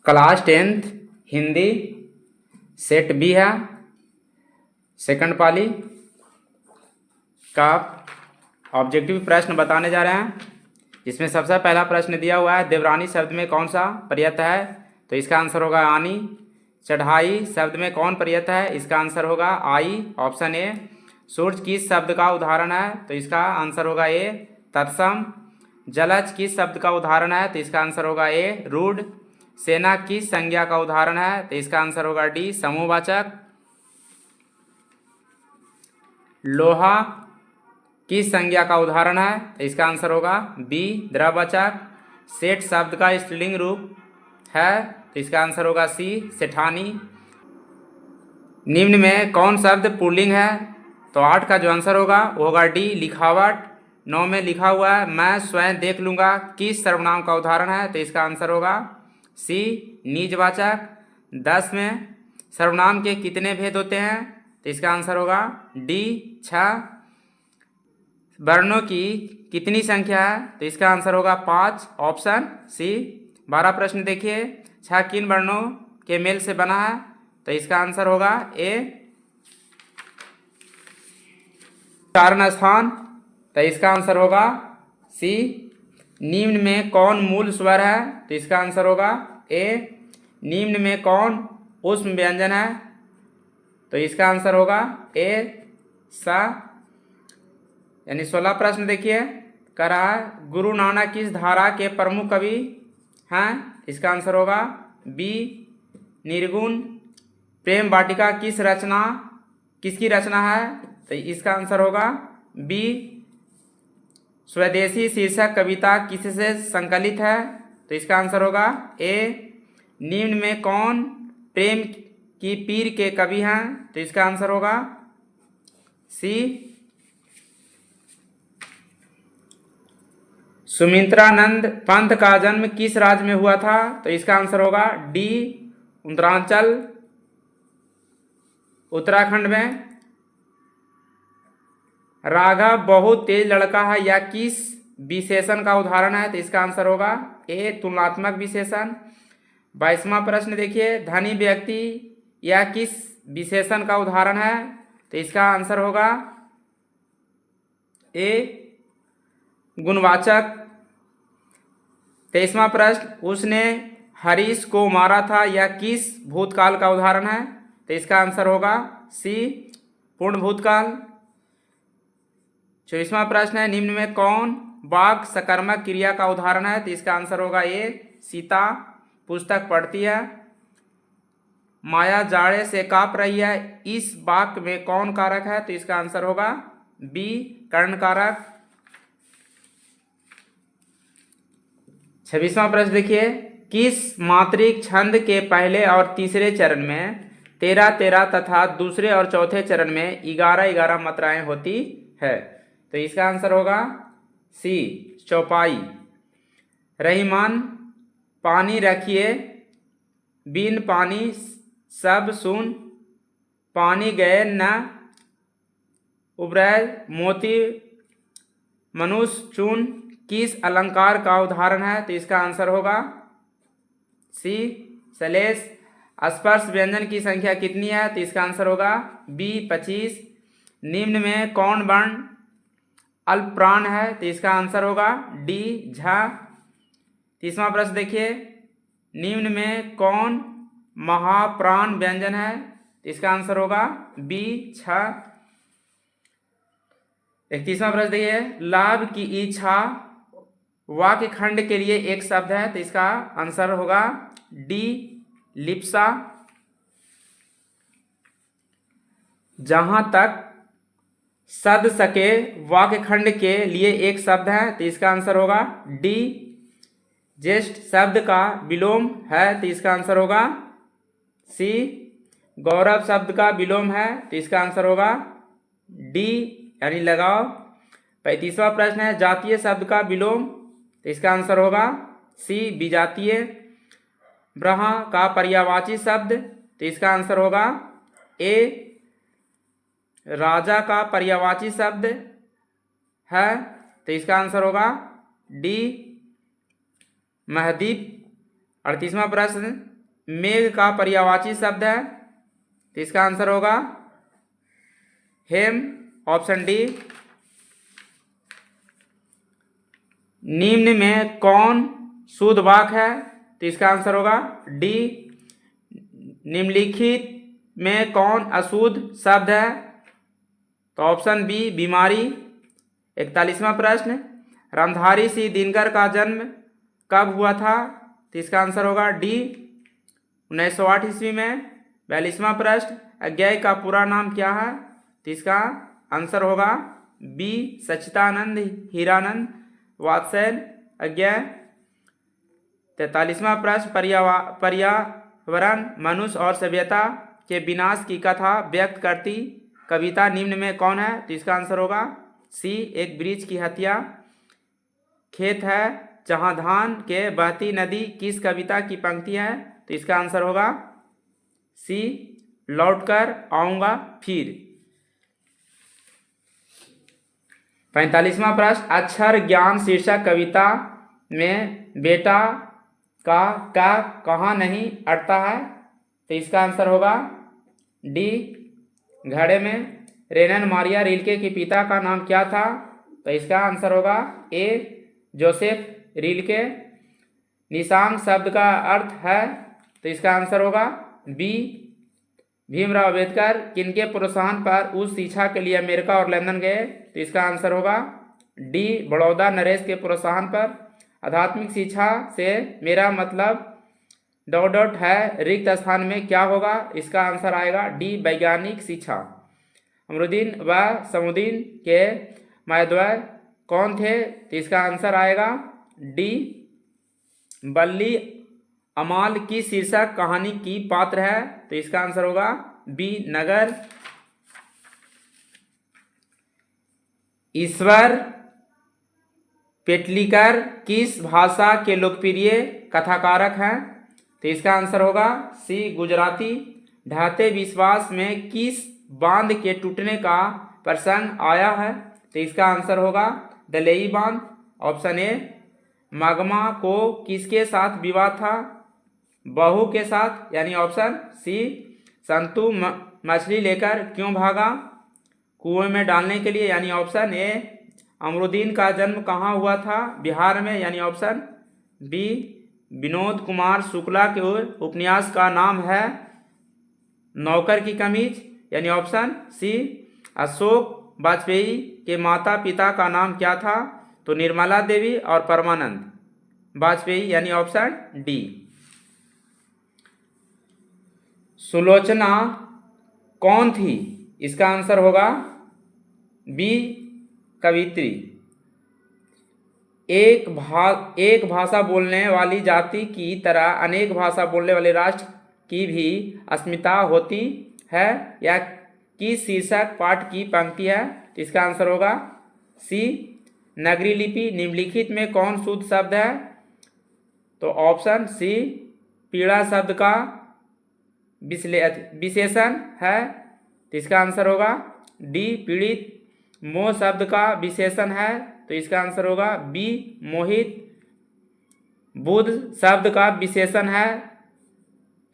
Class 10th Hindi set B है, second पाली का ऑब्जेक्टिव प्रश्न बताने जा रहे हैं। इसमें सबसे पहला प्रश्न दिया हुआ है, देवरानी शब्द में कौन सा प्रयत्न है? तो इसका आंसर होगा आनी। चढ़ाई शब्द में कौन प्रयत्न है? इसका आंसर होगा आई, ऑप्शन ए। सूर्य किस शब्द का उदाहरण है? तो इसका आंसर होगा ए, तत्सम। जलज किस शब्द का उदाहरण है? तो इसका आंसर होगा ए, रूढ़। सेना किस संज्ञा का उदाहरण है? तो इसका आंसर होगा डी, समूहवाचक। लोहा किस संज्ञा का उदाहरण है? तो इसका आंसर होगा बी, द्रववाचक। सेठ शब्द का स्त्रीलिंग रूप है? तो इसका आंसर होगा सी, सेठानी। निम्न में कौन शब्द पुल्लिंग है? तो 8 का जो आंसर होगा वो होगा डी, लिखावट। 9 में लिखा हुआ है, मैं स्वयं देख लूँगा किस सर्वनाम का उदाहरण है? तो इसका आंसर होगा सी, निजवाचक। 10 में सर्वनाम के कितने भेद होते हैं? तो इसका आंसर होगा डी, 6। वर्णों की कितनी संख्या है? तो इसका आंसर होगा 5, ऑप्शन सी। 12 प्रश्न देखिए, 6 किन वर्णों के मेल से बना है? तो इसका आंसर होगा ए, कारण स्थान। तो इसका आंसर होगा सी। निम्न में कौन मूल स्वर है? तो इसका आंसर होगा ए। निम्न में कौन ऊष्म व्यंजन है? तो इसका आंसर होगा ए, सा। यानी 16 प्रश्न देखिए, कह रहा है गुरु नानक किस धारा के प्रमुख कवि हैं? इसका आंसर होगा बी, निर्गुण। प्रेम वाटिका किसकी रचना है? तो इसका आंसर होगा बी, स्वदेशी शीर्षक कविता किससे संकलित है? तो इसका आंसर होगा ए। निम्न में कौन प्रेम की पीर के कवि हैं? तो इसका आंसर होगा सी, सुमित्रानंद पंथ का जन्म किस राज्य में हुआ था? तो इसका आंसर होगा डी, उत्तरांचल, उत्तराखंड में। राघव बहुत तेज लड़का है, यह किस विशेषण का उदाहरण है? तो इसका आंसर होगा ए, तुलनात्मक विशेषण। 22वां प्रश्न देखिए, धनी व्यक्ति यह किस विशेषण का उदाहरण है? तो इसका आंसर होगा ए, गुणवाचक। 23वां प्रश्न, उसने हरीश को मारा था, यह किस भूतकाल का उदाहरण है? तो इसका आंसर होगा सी, पूर्ण भूतकाल। 24वां प्रश्न है, निम्न में कौन वाक् सकर्मक क्रिया का उदाहरण है? तो इसका आंसर होगा ए, सीता पुस्तक पढ़ती है। माया जाड़े से काँप रही है, इस वाक्य में कौन कारक है? तो इसका आंसर होगा बी, कर्ण कारक। 26वां प्रश्न देखिए, किस मात्रिक छंद के पहले और तीसरे चरण में 13-13 तथा दूसरे और चौथे चरण में 11-11 मात्राएं होती है? तो इसका आंसर होगा सी, चौपाई। रहीमान पानी रखिए, बिन पानी सब सुन, पानी गए न उबरै, मोती मनुष्य चून किस अलंकार का उदाहरण है? तो इसका आंसर होगा सी, सलेश। स्पर्श व्यंजन की संख्या कितनी है? तो इसका आंसर होगा बी, 25। निम्न में कौन वर्ण अल्प प्राण है? तो इसका आंसर होगा डी, झा। 30वां प्रश्न देखिए, निम्न में कौन महाप्राण व्यंजन है? तो इसका आंसर होगा बी, 6। 31वां प्रश्न देखिए, लाभ की इच्छा वाक्य खंड के लिए एक शब्द है? तो इसका आंसर होगा डी, लिप्सा। जहां तक सद सके वाक्य खंड के लिए एक शब्द है? तो इसका आंसर होगा डी, ज्येष्ठ शब्द का विलोम है? तो इसका आंसर होगा सी, गौरव शब्द का विलोम है? तो इसका आंसर होगा डी, यानी लगाव। 35वां प्रश्न है, जातीय शब्द का विलोम? तो इसका आंसर होगा सी, विजातीय। ब्रह्म का पर्यायवाची शब्द? तो इसका आंसर होगा ए, राजा का पर्यायवाची शब्द है? तो इसका आंसर होगा डी, महदीप। 38वां प्रश्न, मेघ का पर्यायवाची शब्द है? तो इसका आंसर होगा हेम, ऑप्शन डी। निम्न में कौन शुद्ध वाक्य है? तो इसका आंसर होगा डी। निम्नलिखित में कौन अशुद्ध शब्द है? तो ऑप्शन बी बीमारी। 41वां प्रश्न, रामधारी सिंह दिनकर का जन्म कब हुआ था? तो इसका आंसर होगा डी 1908 ईस्वी में। 42वां प्रश्न, अज्ञेय का पूरा नाम क्या है? तो इसका आंसर होगा बी सच्चिदानंद हीरानंद वात्सल अज्ञेय। 43वां प्रश्न, पर्यावरण मनुष्य और सभ्यता के विनाश की कथा व्यक्त करती कविता निम्न में कौन है? तो इसका आंसर होगा सी एक वृक्ष की हत्या। खेत है जहां धान के बहती नदी किस कविता की पंक्ति है? तो इसका आंसर होगा सी लौटकर आऊंगा फिर। 45वां प्रश्न, अक्षर ज्ञान शीर्षक कविता में बेटा का कहाँ नहीं अटता है? तो इसका आंसर होगा डी घड़े में। रेनन मारिया रिल्के के पिता का नाम क्या था? तो इसका आंसर होगा ए जोसेफ रिल्के। निशांग शब्द का अर्थ है? तो इसका आंसर होगा बी भीमराव अंबेडकर किनके प्रोत्साहन पर उच्च शिक्षा के लिए अमेरिका और लंदन गए? तो इसका आंसर होगा डी बड़ौदा नरेश के प्रोत्साहन पर। आध्यात्मिक शिक्षा से मेरा मतलब डॉट डॉट है, रिक्त स्थान में क्या होगा? इसका आंसर आएगा डी वैज्ञानिक शिक्षा। अमरुद्दीन व समुद्दीन के मायद्वय कौन थे? तो इसका आंसर आएगा डी बल्ली अमाल की शीर्षक कहानी की पात्र है? तो इसका आंसर होगा बी नगर। ईश्वर पेटलीकर किस भाषा के लोकप्रिय कथाकारक हैं? तो इसका आंसर होगा सी गुजराती। ढहते विश्वास में किस बांध के टूटने का प्रसंग आया है? तो इसका आंसर होगा दलेई बांध, ऑप्शन ए। मगमा को किसके साथ विवाद था? बहू के साथ, यानी ऑप्शन सी। संतु मछली लेकर क्यों भागा? कुएं में डालने के लिए, यानी ऑप्शन ए। अमरुद्दीन का जन्म कहाँ हुआ था? बिहार में, यानी ऑप्शन बी। विनोद कुमार शुक्ला के उपन्यास का नाम है नौकर की कमीज, यानी ऑप्शन सी। अशोक वाजपेयी के माता पिता का नाम क्या था? तो निर्मला देवी और परमानंद वाजपेयी, यानी ऑप्शन डी। सुलोचना कौन थी? इसका आंसर होगा बी कवित्री। एक भाषा बोलने वाली जाति की तरह अनेक भाषा बोलने वाले राष्ट्र की भी अस्मिता होती है, या किस शीर्षक पाठ की पंक्ति है? तो इसका आंसर होगा सी नगरी लिपि। निम्नलिखित में कौन शुद्ध शब्द है? तो ऑप्शन सी पीड़ा शब्द का विशेषण है। तो इसका आंसर होगा डी पीड़ित। मोह शब्द का विशेषण है, तो इसका आंसर होगा बी मोहित। बुद्ध शब्द का विशेषण है,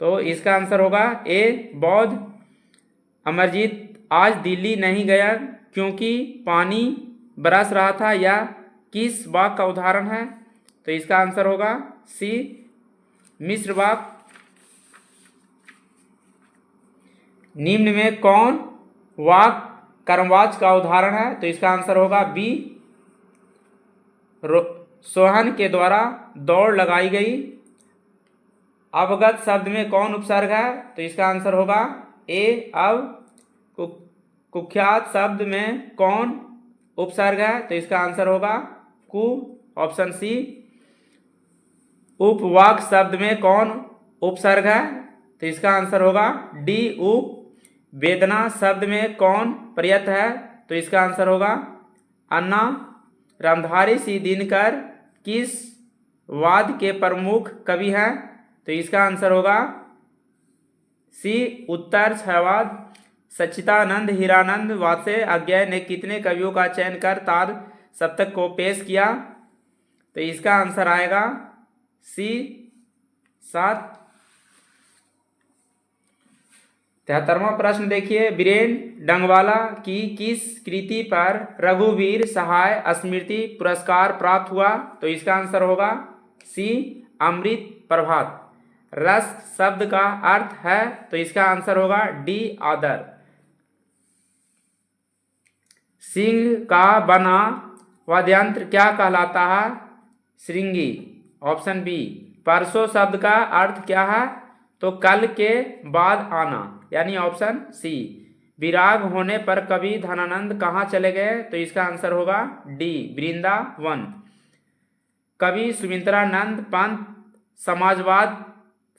तो इसका आंसर होगा ए बौद्ध। अमरजीत आज दिल्ली नहीं गया क्योंकि पानी बरस रहा था, या किस वाक्य का उदाहरण है? तो इसका आंसर होगा सी मिस्र वाक्य। निम्न में कौन वाक्य कर्मवाच्य का उदाहरण है? तो इसका आंसर होगा बी सोहन के द्वारा दौड़ लगाई गई। अवगत शब्द में कौन उपसर्ग है? तो इसका आंसर होगा ए अव। कुख्यात शब्द में कौन उपसर्ग है? तो इसका आंसर होगा कु, ऑप्शन सी। उपवाक शब्द में कौन उपसर्ग है? तो इसका आंसर होगा डी उप। वेदना शब्द में कौन प्रयत है? तो इसका आंसर होगा अन्ना। रामधारी सिंह दिनकर किस वाद के प्रमुख कवि हैं? तो इसका आंसर होगा सी उत्तर छयवाद। सच्चिदानंद हीरानंद वात्स्य अज्ञेय ने कितने कवियों का चयन कर तार सप्तक को पेश किया? तो इसका आंसर आएगा सी 7। 73वां प्रश्न देखिए, बीरेन डंगवाला की किस कृति पर रघुवीर सहाय स्मृति पुरस्कार प्राप्त हुआ? तो इसका आंसर होगा सी, अमृत प्रभात। रस शब्द का अर्थ है, तो इसका आंसर होगा डी, आदर। सिंह का बना वाद्यंत्र क्या कहलाता है? श्रृंगी, ऑप्शन बी। परसों शब्द का अर्थ क्या है? तो कल के बाद आना, यानी ऑप्शन सी। विराग होने पर कवि धनानंद कहाँ चले गए? तो इसका आंसर होगा डी, वृंदावन। कवि सुमित्रानंद पंत समाजवाद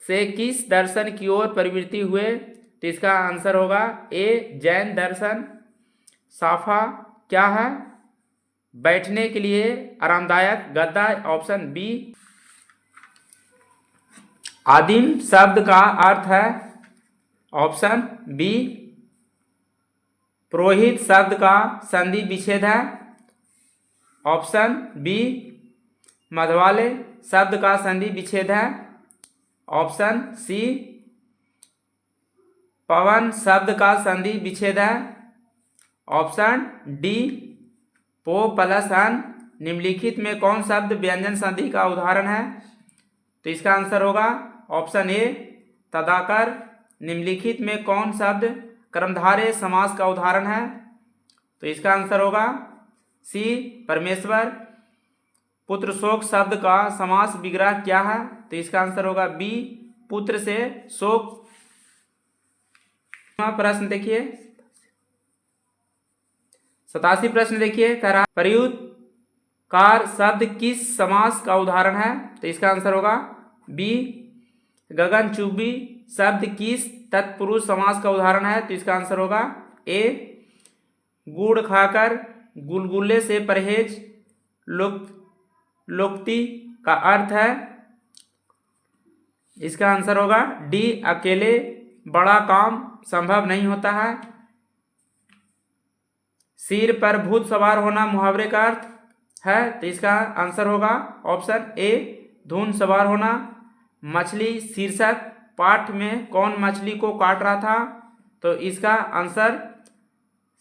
से किस दर्शन की ओर प्रवृत्ति हुए? तो इसका आंसर होगा ए, जैन दर्शन। साफा क्या है? बैठने के लिए आरामदायक गद्दा, ऑप्शन बी। आदिम शब्द का अर्थ है, ऑप्शन बी। पुरोहित शब्द का संधि विच्छेद है, ऑप्शन बी। मधवाले शब्द का संधि विच्छेद है, ऑप्शन सी। पवन शब्द का संधि विच्छेद है, ऑप्शन डी। पो प्लस अन निम्नलिखित में कौन शब्द व्यंजन संधि का उदाहरण है? तो इसका आंसर होगा ऑप्शन ए, तदाकर। निम्नलिखित में कौन शब्द कर्मधारय समास का उदाहरण है? तो इसका आंसर होगा सी, परमेश्वर। पुत्र शोक शब्द का समास विग्रह क्या है? तो इसका आंसर होगा बी, पुत्र से शोक। प्रश्न देखिए, 87 प्रश्न देखिए, कह रहा प्रयुक्त कार शब्द किस समास का उदाहरण है? तो इसका आंसर होगा बी, गगनचुंबी शब्द किस तत्पुरुष समास का उदाहरण है? तो इसका आंसर होगा ए, गुड़ खाकर गुलगुले से परहेज लोकती का अर्थ है, इसका आंसर होगा डी, अकेले बड़ा काम संभव नहीं होता है। सिर पर भूत सवार होना मुहावरे का अर्थ है, तो इसका आंसर होगा ऑप्शन ए, धुन सवार होना। मछली शीर्षक पाठ में कौन मछली को काट रहा था? तो इसका आंसर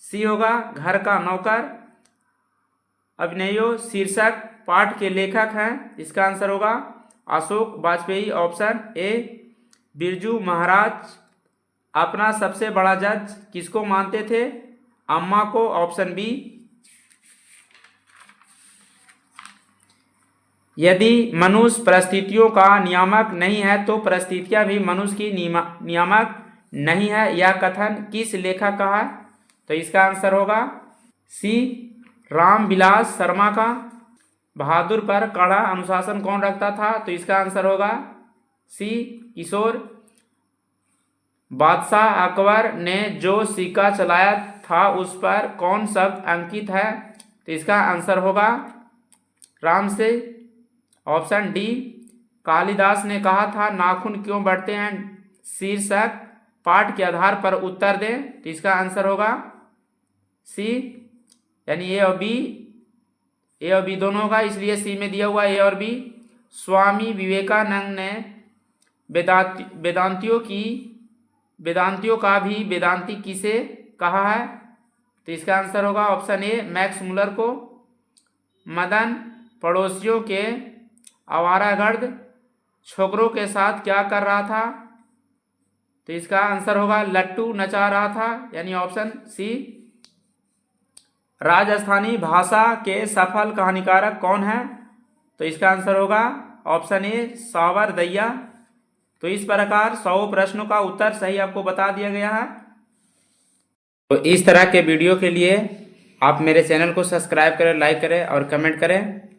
सी होगा, घर का नौकर। अभिनयो शीर्षक पाठ के लेखक हैं, इसका आंसर होगा अशोक वाजपेयी, ऑप्शन ए। बिरजू महाराज अपना सबसे बड़ा जज किसको मानते थे? अम्मा को, ऑप्शन बी। यदि मनुष्य परिस्थितियों का नियामक नहीं है तो परिस्थितियां भी मनुष्य की नियामक नहीं है, यह कथन किस लेखक का है? तो इसका आंसर होगा सी, रामविलास शर्मा का। बहादुर पर कड़ा अनुशासन कौन रखता था? तो इसका आंसर होगा सी, किशोर। बादशाह अकबर ने जो सिक्का चलाया था उस पर कौन शब्द अंकित है? तो इसका आंसर होगा राम से, ऑप्शन डी। कालिदास ने कहा था नाखून क्यों बढ़ते हैं? शीर्षक पाठ के आधार पर उत्तर दें, तो इसका आंसर होगा सी, यानी ए और बी। ए और बी दोनों होगा, इसलिए सी में दिया हुआ ए और बी। स्वामी विवेकानंद ने वेदांतियों का भी वेदांती किसे कहा है? तो इसका आंसर होगा ऑप्शन ए, मैक्स मुलर को। मदन पड़ोसियों के आवारागर्द छोकरों के साथ क्या कर रहा था? तो इसका आंसर होगा लट्टू नचा रहा था, यानी ऑप्शन सी। राजस्थानी भाषा के सफल कहानीकारक कौन है? तो इसका आंसर होगा ऑप्शन ए, सावर दैया। तो इस प्रकार 100 प्रश्नों का उत्तर सही आपको बता दिया गया है। तो इस तरह के वीडियो के लिए आप मेरे चैनल को सब्सक्राइब करें, लाइक करें और कमेंट करें।